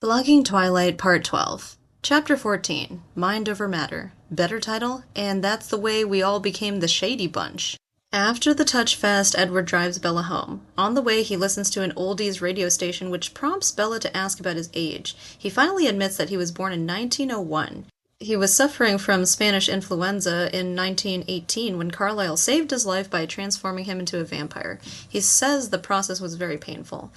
Blogging Twilight Part 12. Chapter 14. Mind Over Matter. Better title, and that's the way we all became the Shady Bunch. After the touch fest, Edward drives Bella home. On the way, he listens to an oldies radio station which prompts Bella to ask about his age. He finally admits that he was born in 1901. He was suffering from Spanish influenza in 1918 when Carlyle saved his life by transforming him into a vampire. He says the process was very painful.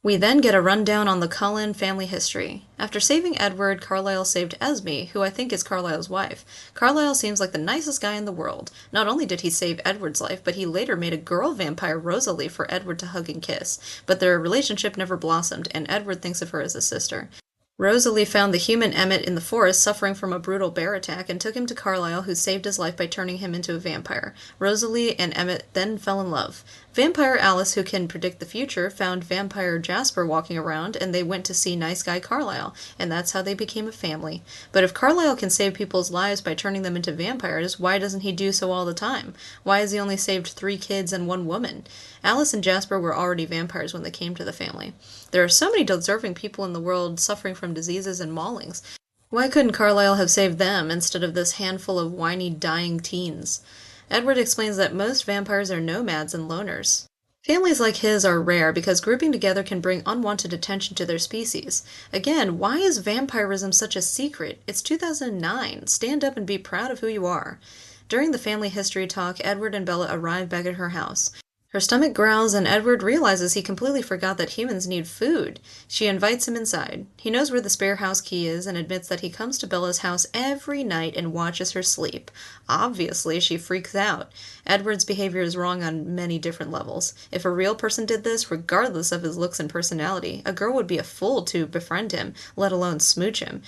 We then get a rundown on the Cullen family history. After saving Edward, Carlyle saved Esme, who I think is Carlyle's wife. Carlyle seems like the nicest guy in the world. Not only did he save Edward's life, but he later made a girl vampire, Rosalie, for Edward to hug and kiss. But their relationship never blossomed, and Edward thinks of her as a sister. Rosalie found the human Emmett in the forest suffering from a brutal bear attack and took him to Carlyle, who saved his life by turning him into a vampire. Rosalie and Emmett then fell in love. Vampire Alice, who can predict the future, found vampire Jasper walking around, and they went to see nice guy Carlyle, and that's how they became a family. But if Carlyle can save people's lives by turning them into vampires, why doesn't he do so all the time? Why has he only saved 3 kids and 1 woman? Alice and Jasper were already vampires when they came to the family. There are so many deserving people in the world suffering from diseases and maulings. Why couldn't Carlyle have saved them instead of this handful of whiny, dying teens? Edward explains that most vampires are nomads and loners. Families like his are rare because grouping together can bring unwanted attention to their species. Again, why is vampirism such a secret? It's 2009. Stand up and be proud of who you are. During the family history talk, Edward and Bella arrive back at her house. Her stomach growls and Edward realizes he completely forgot that humans need food. She invites him inside. He knows where the spare house key is and admits that he comes to Bella's house every night and watches her sleep. Obviously, she freaks out. Edward's behavior is wrong on many different levels. If a real person did this, regardless of his looks and personality, a girl would be a fool to befriend him, let alone smooch him.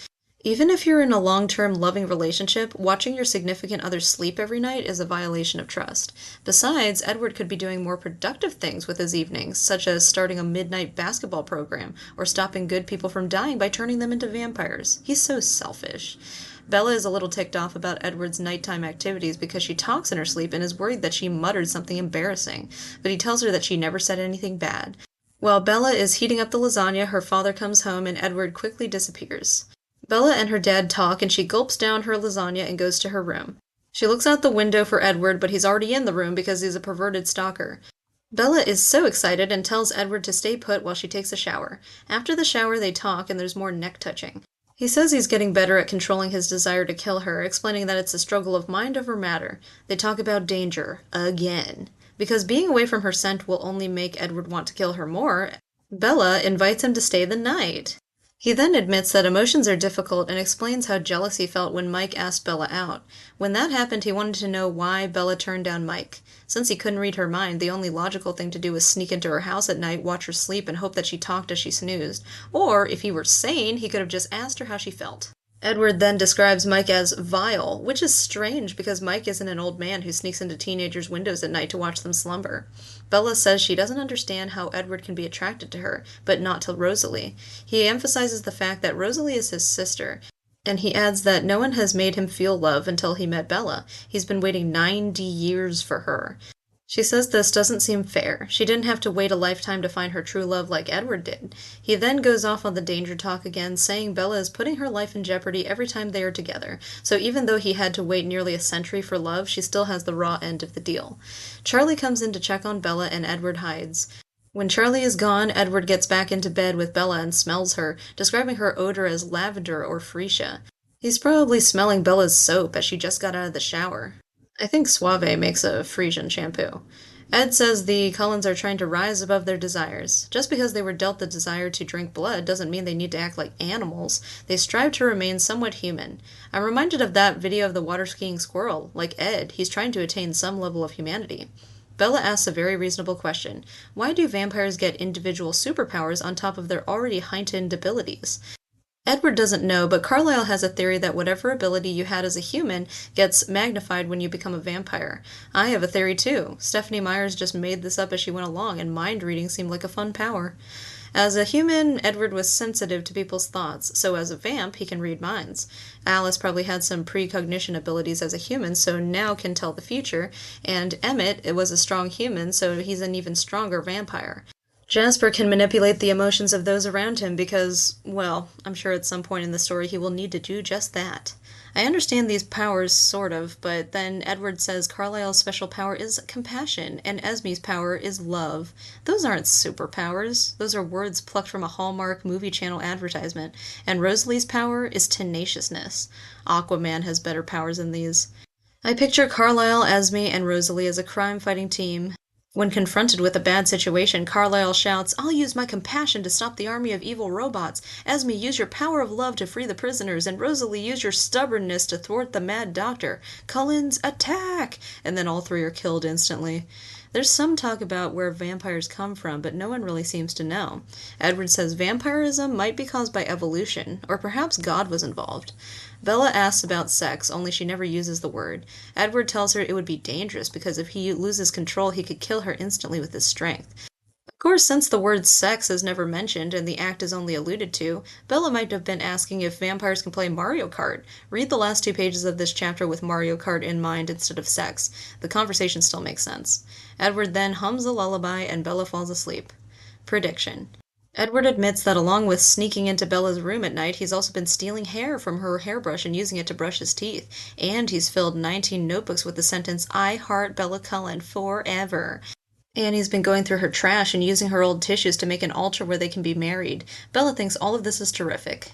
Even if you're in a long-term loving relationship, watching your significant other sleep every night is a violation of trust. Besides, Edward could be doing more productive things with his evenings, such as starting a midnight basketball program, or stopping good people from dying by turning them into vampires. He's so selfish. Bella is a little ticked off about Edward's nighttime activities because she talks in her sleep and is worried that she muttered something embarrassing, but he tells her that she never said anything bad. While Bella is heating up the lasagna, her father comes home and Edward quickly disappears. Bella and her dad talk, and she gulps down her lasagna and goes to her room. She looks out the window for Edward, but he's already in the room because he's a perverted stalker. Bella is so excited and tells Edward to stay put while she takes a shower. After the shower, they talk, and there's more neck-touching. He says he's getting better at controlling his desire to kill her, explaining that it's a struggle of mind over matter. They talk about danger. Again. Because being away from her scent will only make Edward want to kill her more, Bella invites him to stay the night. He then admits that emotions are difficult and explains how jealous he felt when Mike asked Bella out. When that happened, he wanted to know why Bella turned down Mike. Since he couldn't read her mind, the only logical thing to do was sneak into her house at night, watch her sleep, and hope that she talked as she snoozed. Or, if he were sane, he could have just asked her how she felt. Edward then describes Mike as vile, which is strange because Mike isn't an old man who sneaks into teenagers' windows at night to watch them slumber. Bella says she doesn't understand how Edward can be attracted to her, but not to Rosalie. He emphasizes the fact that Rosalie is his sister, and he adds that no one has made him feel love until he met Bella. He's been waiting 90 years for her. She says this doesn't seem fair. She didn't have to wait a lifetime to find her true love like Edward did. He then goes off on the danger talk again, saying Bella is putting her life in jeopardy every time they are together. So even though he had to wait nearly a century for love, she still has the raw end of the deal. Charlie comes in to check on Bella and Edward hides. When Charlie is gone, Edward gets back into bed with Bella and smells her, describing her odor as lavender or freesia. He's probably smelling Bella's soap as she just got out of the shower. I think Suave makes a Frisian shampoo. Ed says the Cullens are trying to rise above their desires. Just because they were dealt the desire to drink blood doesn't mean they need to act like animals. They strive to remain somewhat human. I'm reminded of that video of the water-skiing squirrel. Like Ed, he's trying to attain some level of humanity. Bella asks a very reasonable question. Why do vampires get individual superpowers on top of their already heightened abilities? Edward doesn't know, but Carlyle has a theory that whatever ability you had as a human gets magnified when you become a vampire. I have a theory too. Stephenie Meyer just made this up as she went along, and mind reading seemed like a fun power. As a human, Edward was sensitive to people's thoughts, so as a vamp, he can read minds. Alice probably had some precognition abilities as a human, so now can tell the future, and Emmett was a strong human, so he's an even stronger vampire. Jasper can manipulate the emotions of those around him because, well, I'm sure at some point in the story he will need to do just that. I understand these powers, sort of, but then Edward says Carlisle's special power is compassion, and Esme's power is love. Those aren't superpowers. Those are words plucked from a Hallmark movie channel advertisement. And Rosalie's power is tenaciousness. Aquaman has better powers than these. I picture Carlisle, Esme, and Rosalie as a crime-fighting team. When confronted with a bad situation, Carlisle shouts, "I'll use my compassion to stop the army of evil robots. Esme, use your power of love to free the prisoners. And Rosalie, use your stubbornness to thwart the mad doctor. Cullens, attack!" And then all three are killed instantly. There's some talk about where vampires come from, but no one really seems to know. Edward says vampirism might be caused by evolution, or perhaps God was involved. Bella asks about sex, only she never uses the word. Edward tells her it would be dangerous because if he loses control, he could kill her instantly with his strength. Of course, since the word sex is never mentioned and the act is only alluded to, Bella might have been asking if vampires can play Mario Kart. Read the last 2 pages of this chapter with Mario Kart in mind instead of sex. The conversation still makes sense. Edward then hums a lullaby and Bella falls asleep. Prediction. Edward admits that along with sneaking into Bella's room at night, he's also been stealing hair from her hairbrush and using it to brush his teeth. And he's filled 19 notebooks with the sentence, "I heart Bella Cullen forever." And he's been going through her trash and using her old tissues to make an altar where they can be married. Bella thinks all of this is terrific.